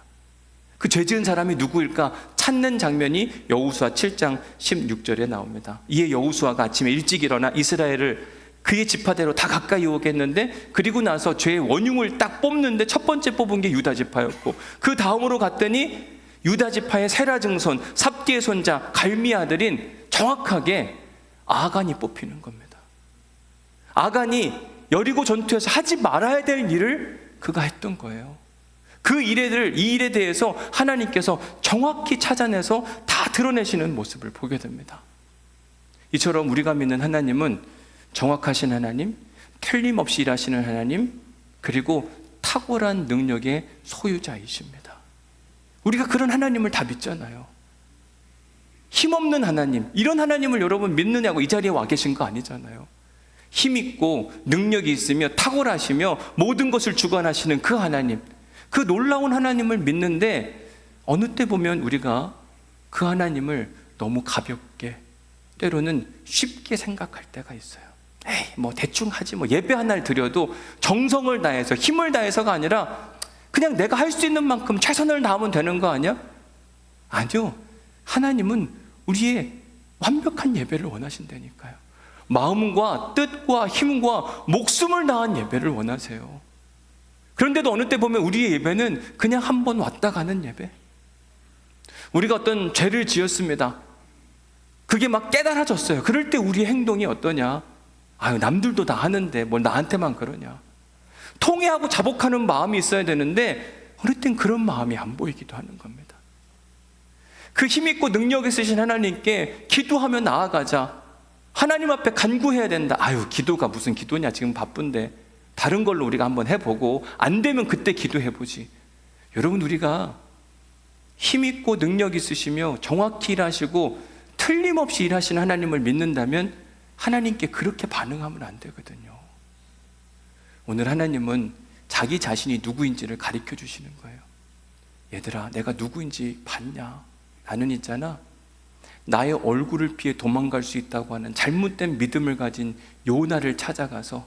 그 죄 지은 사람이 누구일까 찾는 장면이 여호수아 7장 16절에 나옵니다. 이에 여호수아가 아침에 일찍 일어나 이스라엘을 그의 지파대로 다 가까이 오겠는데, 그리고 나서 죄의 원흉을 딱 뽑는데 첫 번째 뽑은 게 유다 지파였고, 그 다음으로 갔더니 유다 지파의 세라 증손 삽디의 손자 갈미 아들인 정확하게 아간이 뽑히는 겁니다. 아간이 여리고 전투에서 하지 말아야 될 일을 그가 했던 거예요. 이 일에 대해서 하나님께서 정확히 찾아내서 다 드러내시는 모습을 보게 됩니다. 이처럼 우리가 믿는 하나님은 정확하신 하나님, 틀림없이 일하시는 하나님, 그리고 탁월한 능력의 소유자이십니다. 우리가 그런 하나님을 다 믿잖아요. 힘없는 하나님, 이런 하나님을 여러분 믿느냐고 이 자리에 와 계신 거 아니잖아요. 힘있고 능력이 있으며 탁월하시며 모든 것을 주관하시는 그 하나님, 그 놀라운 하나님을 믿는데 어느 때 보면 우리가 그 하나님을 너무 가볍게, 때로는 쉽게 생각할 때가 있어요. 대충 하지, 예배 하나를 드려도 정성을 다해서 힘을 다해서가 아니라 그냥 내가 할 수 있는 만큼 최선을 다하면 되는 거 아니야? 아니요. 하나님은 우리의 완벽한 예배를 원하신다니까요. 마음과 뜻과 힘과 목숨을 다한 예배를 원하세요. 그런데도 어느 때 보면 우리의 예배는 그냥 한 번 왔다 가는 예배. 우리가 어떤 죄를 지었습니다. 그게 막 깨달아졌어요. 그럴 때 우리의 행동이 어떠냐? 남들도 다 하는데 뭘 나한테만 그러냐? 통회하고 자복하는 마음이 있어야 되는데 어느 땐 그런 마음이 안 보이기도 하는 겁니다. 그 힘있고 능력 있으신 하나님께 기도하며 나아가자. 하나님 앞에 간구해야 된다. 기도가 무슨 기도냐, 지금 바쁜데 다른 걸로 우리가 한번 해보고 안 되면 그때 기도해보지. 여러분, 우리가 힘있고 능력 있으시며 정확히 일하시고 틀림없이 일하시는 하나님을 믿는다면 하나님께 그렇게 반응하면 안 되거든요. 오늘 하나님은 자기 자신이 누구인지를 가르쳐 주시는 거예요. 얘들아, 내가 누구인지 봤냐? 나는 있잖아, 나의 얼굴을 피해 도망갈 수 있다고 하는 잘못된 믿음을 가진 요나를 찾아가서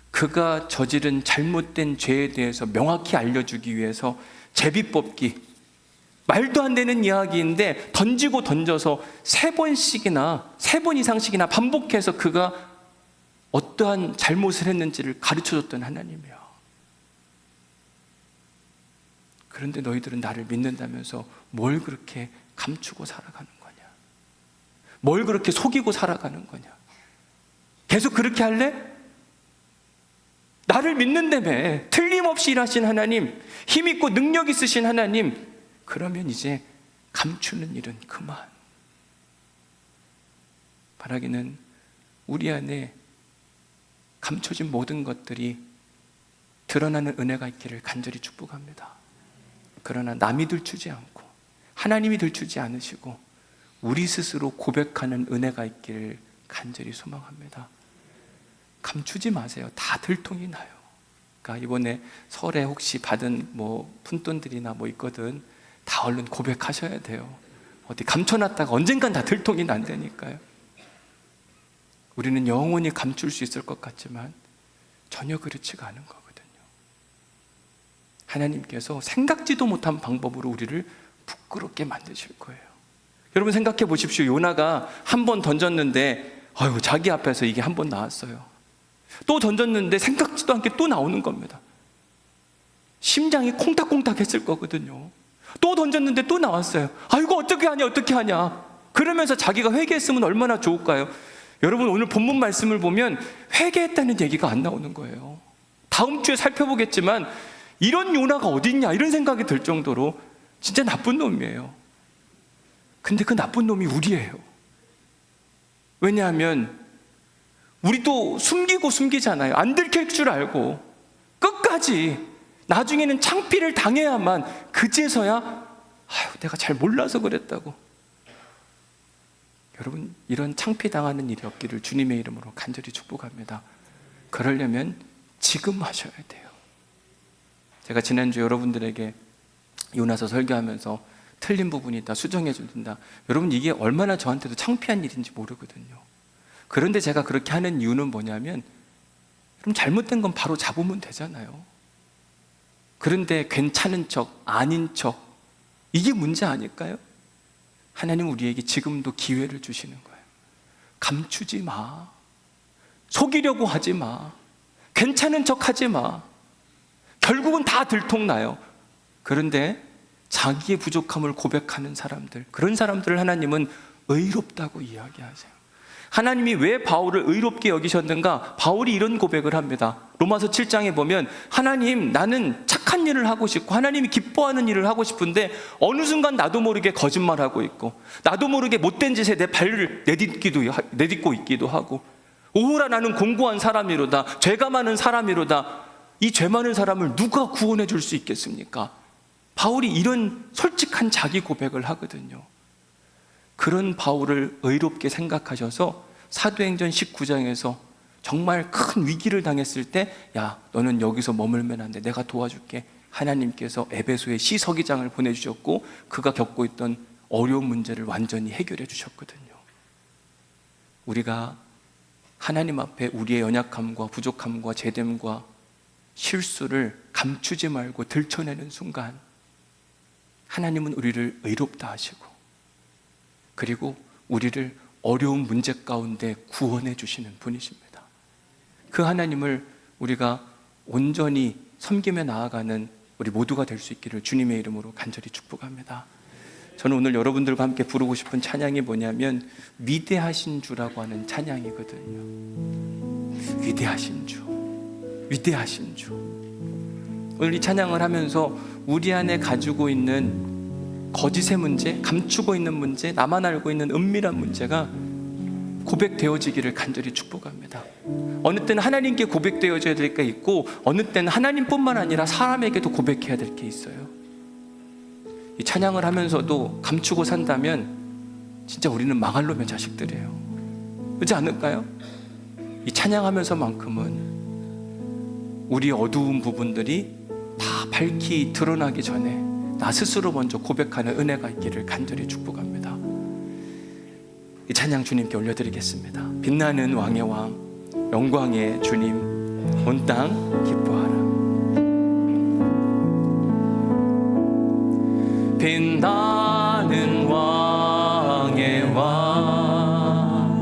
그가 저지른 잘못된 죄에 대해서 명확히 알려주기 위해서 제비 뽑기, 말도 안 되는 이야기인데 던지고 던져서 3번 이상씩이나 반복해서 그가 어떠한 잘못을 했는지를 가르쳐줬던 하나님이야. 그런데 너희들은 나를 믿는다면서 뭘 그렇게 감추고 살아가는 거냐? 뭘 그렇게 속이고 살아가는 거냐? 계속 그렇게 할래? 나를 믿는다며, 틀림없이 일하신 하나님, 힘있고 능력 있으신 하나님, 그러면 이제 감추는 일은 그만. 바라기는 우리 안에 감춰진 모든 것들이 드러나는 은혜가 있기를 간절히 축복합니다. 그러나 남이 들추지 않고 하나님이 들추지 않으시고 우리 스스로 고백하는 은혜가 있기를 간절히 소망합니다. 감추지 마세요. 다 들통이 나요. 그러니까 이번에 설에 혹시 받은 푼돈들이나 있거든, 다 얼른 고백하셔야 돼요. 어디 감춰놨다가 언젠간 다 들통이 난다니까요. 우리는 영원히 감출 수 있을 것 같지만 전혀 그렇지가 않은 거거든요. 하나님께서 생각지도 못한 방법으로 우리를 부끄럽게 만드실 거예요. 여러분 생각해 보십시오. 요나가 한 번 던졌는데 자기 앞에서 이게 한 번 나왔어요. 또 던졌는데 생각지도 않게 또 나오는 겁니다. 심장이 콩닥콩닥 했을 거거든요. 또 던졌는데 또 나왔어요. 이거 어떻게 하냐. 그러면서 자기가 회개했으면 얼마나 좋을까요? 여러분 오늘 본문 말씀을 보면 회개했다는 얘기가 안 나오는 거예요. 다음 주에 살펴보겠지만 이런 요나가 어딨냐 이런 생각이 들 정도로 진짜 나쁜 놈이에요. 근데 그 나쁜 놈이 우리예요. 왜냐하면 우리도 숨기잖아요. 안 들킬 줄 알고 끝까지 나중에는 창피를 당해야만 그제서야 내가 잘 몰라서 그랬다고. 여러분 이런 창피당하는 일이 없기를 주님의 이름으로 간절히 축복합니다. 그러려면 지금 하셔야 돼요. 제가 지난주 여러분들에게 요나서 설교하면서 틀린 부분이 있다, 수정해 준다. 여러분 이게 얼마나 저한테도 창피한 일인지 모르거든요. 그런데 제가 그렇게 하는 이유는 뭐냐면, 여러분 잘못된 건 바로 잡으면 되잖아요. 그런데 괜찮은 척, 아닌 척, 이게 문제 아닐까요? 하나님 우리에게 지금도 기회를 주시는 거예요. 감추지 마. 속이려고 하지 마. 괜찮은 척 하지 마. 결국은 다 들통나요. 그런데 자기의 부족함을 고백하는 사람들, 그런 사람들을 하나님은 의롭다고 이야기하세요. 하나님이 왜 바울을 의롭게 여기셨는가? 바울이 이런 고백을 합니다. 로마서 7장에 보면 하나님, 나는 착한 일을 하고 싶고 하나님이 기뻐하는 일을 하고 싶은데 어느 순간 나도 모르게 거짓말하고 있고 나도 모르게 못된 짓에 내 발을 내딛고 있기도 하고, 오호라 나는 공고한 사람이로다, 죄가 많은 사람이로다. 이 죄 많은 사람을 누가 구원해 줄 수 있겠습니까? 바울이 이런 솔직한 자기 고백을 하거든요. 그런 바울을 의롭게 생각하셔서 사도행전 19장에서 정말 큰 위기를 당했을 때, 야, 너는 여기서 머물면 안 돼, 내가 도와줄게. 하나님께서 에베소에 시서기장을 보내주셨고 그가 겪고 있던 어려운 문제를 완전히 해결해 주셨거든요. 우리가 하나님 앞에 우리의 연약함과 부족함과 죄됨과 실수를 감추지 말고 들춰내는 순간 하나님은 우리를 의롭다 하시고, 그리고 우리를 어려운 문제 가운데 구원해 주시는 분이십니다. 그 하나님을 우리가 온전히 섬기며 나아가는 우리 모두가 될 수 있기를 주님의 이름으로 간절히 축복합니다. 저는 오늘 여러분들과 함께 부르고 싶은 찬양이 뭐냐면 위대하신 주라고 하는 찬양이거든요. 위대하신 주, 위대하신 주. 오늘 이 찬양을 하면서 우리 안에 가지고 있는 거짓의 문제, 감추고 있는 문제, 나만 알고 있는 은밀한 문제가 고백되어지기를 간절히 축복합니다. 어느 때는 하나님께 고백되어져야 될 게 있고 어느 때는 하나님뿐만 아니라 사람에게도 고백해야 될 게 있어요. 이 찬양을 하면서도 감추고 산다면 진짜 우리는 망할 놈의 자식들이에요. 그렇지 않을까요? 이 찬양하면서만큼은 우리 어두운 부분들이 다 밝히 드러나기 전에 나 스스로 먼저 고백하는 은혜가 있기를 간절히 축복합니다. 이 찬양 주님께 올려드리겠습니다. 빛나는 왕의 왕, 영광의 주님, 온 땅 기뻐하라. 빛나는 왕의 왕,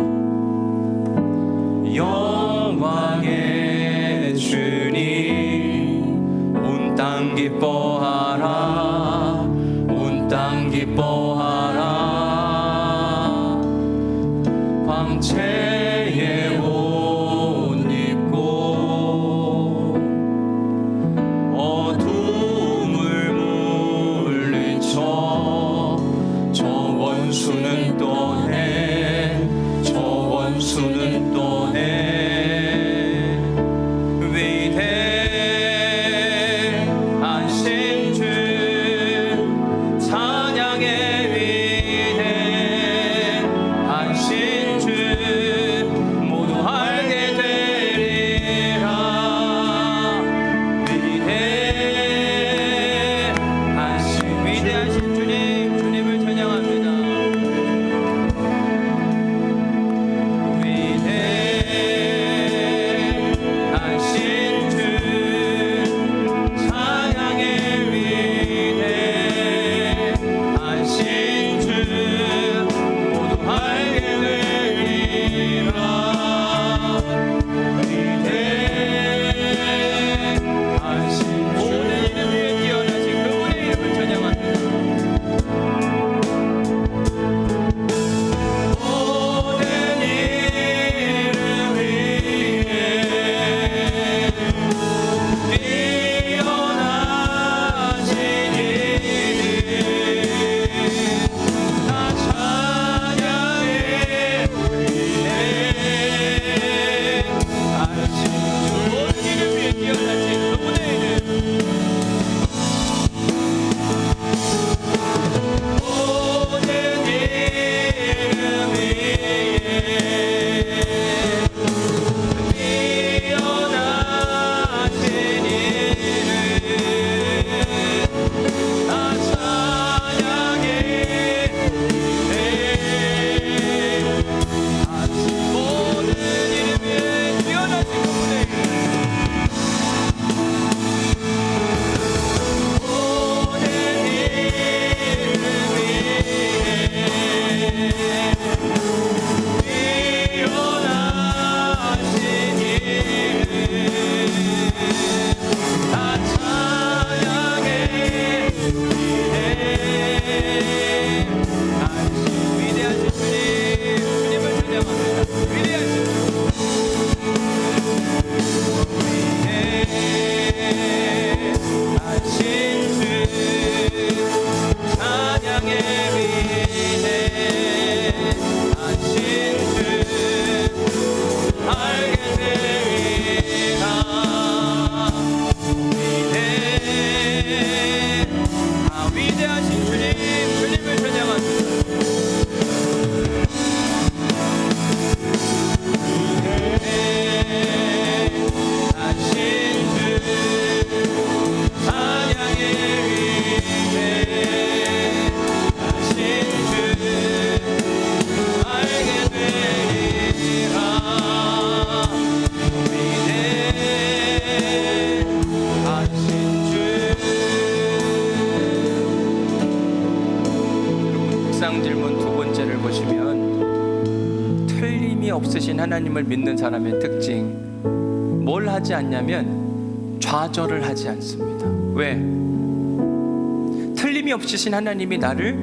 영광의 주님, 온 땅 기뻐하라 온 땅 기뻐하라 광채의 옷 입고 어둠을 물리쳐 저 원수는 떠내 저 원수는 떠내 위대하신 주 찬양의 위대하신 주 모두 알게 되리라 위대하신 주님 주님을 찬양합니다. 위대하신 주 찬양의 위대하신 주 모두 알게 되리라 위대하신 모든 이름 위에 뛰어나신 그분의 이름을 찬양합니다. 모든 이름 위에 뛰어나신 이름 나 찬양해 위대하신 주 모든 이름 위에 뛰어나신 그분의 이름 모든 이름 위에 뛰어나신 이름 나 찬양해 위대하신 모든 이름 위에 뛰어나신 그분의 이름 모든 이름 위에 뛰어나신 이름 나 찬양해 위대하신 주님 주님을 찬양합니다. 위대하신 주 위대하신 주 찬양의 위대하신 주 알게 되리라 위대하신 주님 주님을 찬양합니다. 위대하신 주 찬양의 위대하신 주 알게 되리라 위대하신 주 묵상 질문 두 번째를 보시면 틀림이 없으신 하나님을 믿는 사람의 특징 뭘 하지 않냐면 좌절을 하지 않습니다. 왜? 틀림이 없으신 하나님이 나를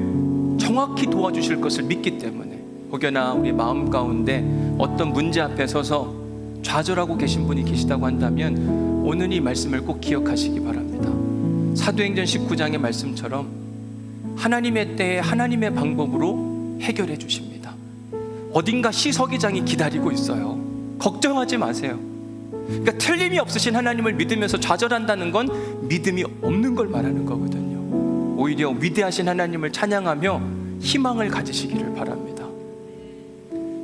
정확히 도와주실 것을 믿기 때문에. 혹여나 우리 마음 가운데 어떤 문제 앞에 서서 좌절하고 계신 분이 계시다고 한다면 오늘 이 말씀을 꼭 기억하시기 바랍니다. 사도행전 19장의 말씀처럼 하나님의 때에 하나님의 방법으로 해결해 주십니다. 어딘가 시서기장이 기다리고 있어요. 걱정하지 마세요. 그러니까 틀림이 없으신 하나님을 믿으면서 좌절한다는 건 믿음이 없는 걸 말하는 거거든요. 오히려 위대하신 하나님을 찬양하며 희망을 가지시기를 바랍니다.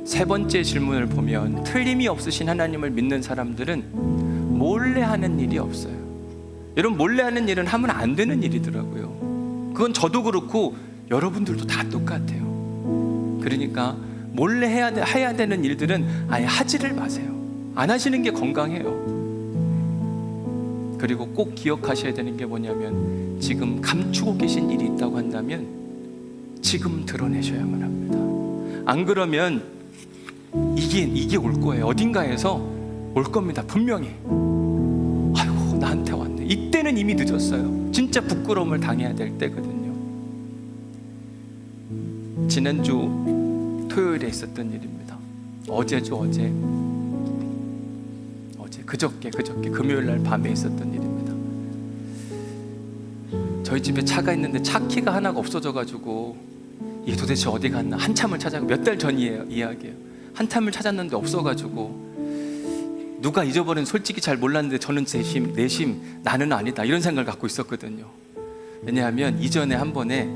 세 번째 질문을 보면 틀림이 없으신 하나님을 믿는 사람들은 몰래 하는 일이 없어요. 여러분, 몰래 하는 일은 하면 안 되는 일이더라고요. 그건 저도 그렇고 여러분들도 다 똑같아요. 그러니까 몰래 해야 되는 일들은 아예 하지를 마세요. 안 하시는 게 건강해요. 그리고 꼭 기억하셔야 되는 게 뭐냐면 지금 감추고 계신 일이 있다고 한다면 지금 드러내셔야만 합니다. 안 그러면 이게 올 거예요. 어딘가에서 올 겁니다. 분명히. 아이고, 나한테 왔네. 같아요. 이때는 이미 늦었어요. 진짜 부끄러움을 당해야 될 때거든요. 지난주 토요일에 있었던 일입니다. 어제죠, 어제 그저께 금요일 날 밤에 있었던 일입니다. 저희 집에 차가 있는데 차 키가 하나가 없어져가지고 이게 도대체 어디 갔나 한참을 찾아가, 몇 달 전 이야기예요. 한참을 찾았는데 없어가지고 누가 잊어버린 솔직히 잘 몰랐는데 저는 내심 나는 아니다 이런 생각을 갖고 있었거든요. 왜냐하면 이전에 한 번에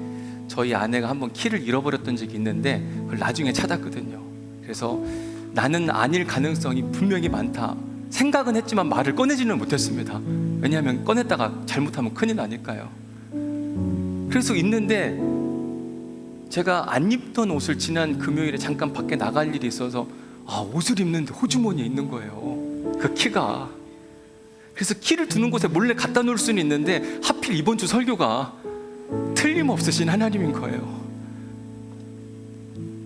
저희 아내가 한번 키를 잃어버렸던 적이 있는데 그걸 나중에 찾았거든요. 그래서 나는 아닐 가능성이 분명히 많다 생각은 했지만 말을 꺼내지는 못했습니다. 왜냐하면 꺼냈다가 잘못하면 큰일 나니까요. 그래서 있는데 제가 안 입던 옷을 지난 금요일에 잠깐 밖에 나갈 일이 있어서 옷을 입는데 호주머니에 있는 거예요, 그 키가. 그래서 키를 두는 곳에 몰래 갖다 놓을 수는 있는데 하필 이번 주 설교가 틀림없으신 하나님인 거예요.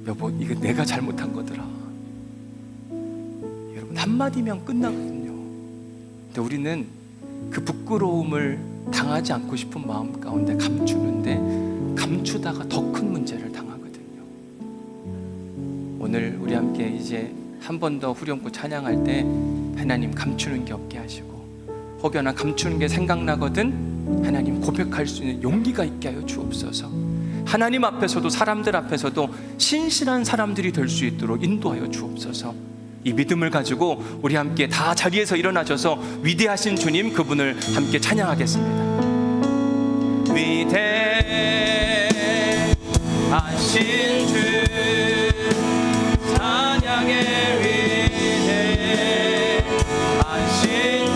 여보, 이거 내가 잘못한 거더라. 여러분, 한마디면 끝나거든요. 근데 우리는 그 부끄러움을 당하지 않고 싶은 마음 가운데 감추는데 감추다가 더 큰 문제를 당하거든요. 오늘 우리 함께 이제 한 번 더 후렴구 찬양할 때 하나님 감추는 게 없게 하시고, 혹여나 감추는 게 생각나거든 하나님 고백할 수 있는 용기가 있게 하여 주옵소서. 하나님 앞에서도 사람들 앞에서도 신실한 사람들이 될 수 있도록 인도하여 주옵소서. 이 믿음을 가지고 우리 함께 다 자리에서 일어나셔서 위대하신 주님, 그분을 함께 찬양하겠습니다. 위대하신 주 찬양의 위대하신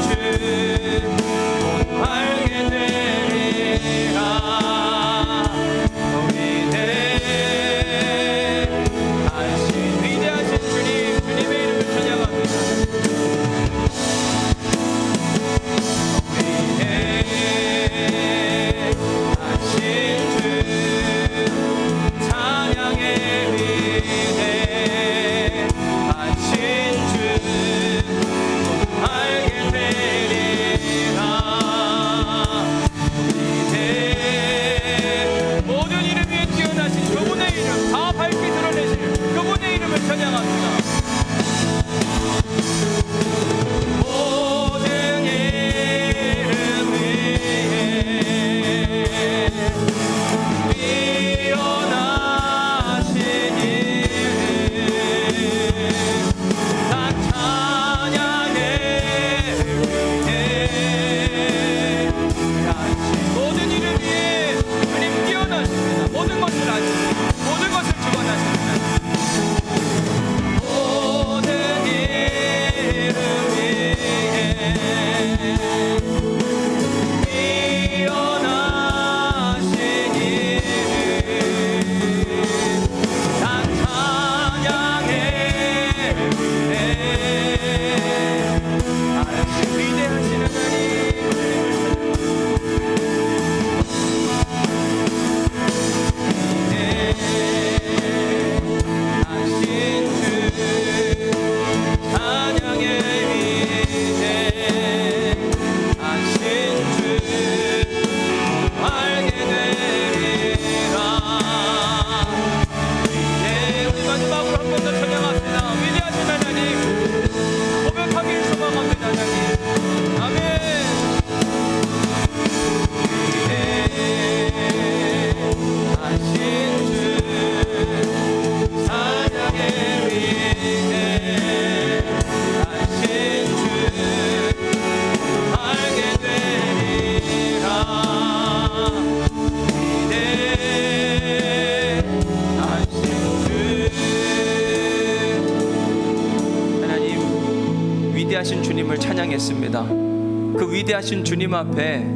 주 곧 알게 되리라. 위대하신 주님, 주님의 이름을 찬양합니다. 위대하신 주님을 찬양했습니다. 그 위대하신 주님 앞에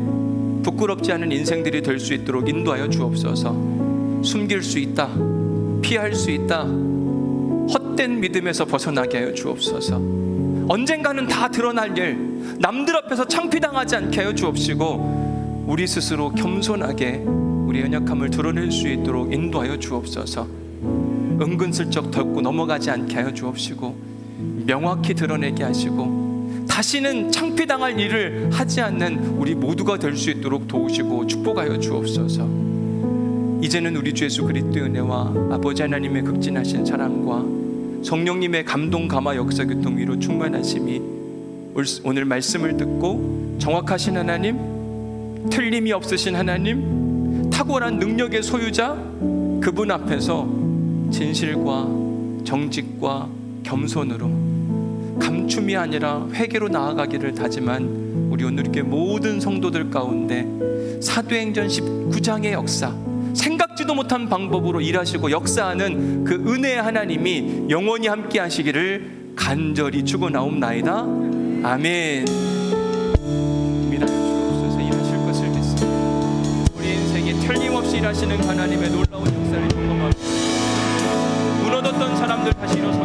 부끄럽지 않은 인생들이 될 수 있도록 인도하여 주옵소서. 숨길 수 있다, 피할 수 있다, 헛된 믿음에서 벗어나게 하여 주옵소서. 언젠가는 다 드러날 일, 남들 앞에서 창피당하지 않게 하여 주옵시고, 우리 스스로 겸손하게 우리의 연약함을 드러낼 수 있도록 인도하여 주옵소서. 은근슬쩍 덮고 넘어가지 않게 하여 주옵시고, 명확히 드러내게 하시고, 다시는 창피당할 일을 하지 않는 우리 모두가 될 수 있도록 도우시고 축복하여 주옵소서. 이제는 우리 주 예수 그리스도의 은혜와 아버지 하나님의 극진하신 사랑과 성령님의 감동 감화 역사 교통 위로 충만하심이 오늘 말씀을 듣고 정확하신 하나님, 틀림이 없으신 하나님, 탁월한 능력의 소유자 그분 앞에서 진실과 정직과 겸손으로 감춤이 아니라 회개로 나아가기를 다짐한 우리 오늘께 모든 성도들 가운데 사도행전 19장의 역사, 생각지도 못한 방법으로 일하시고 역사하는 그 은혜의 하나님이 영원히 함께 하시기를 간절히 축원하옵나이다. 아멘. 일하여 주옵소서. 일하실 것을 믿습니다. 우리 인생에 틀림없이 일하시는 하나님의 놀라운 역사를 경험하고 무너졌던 사람들 다시 일어서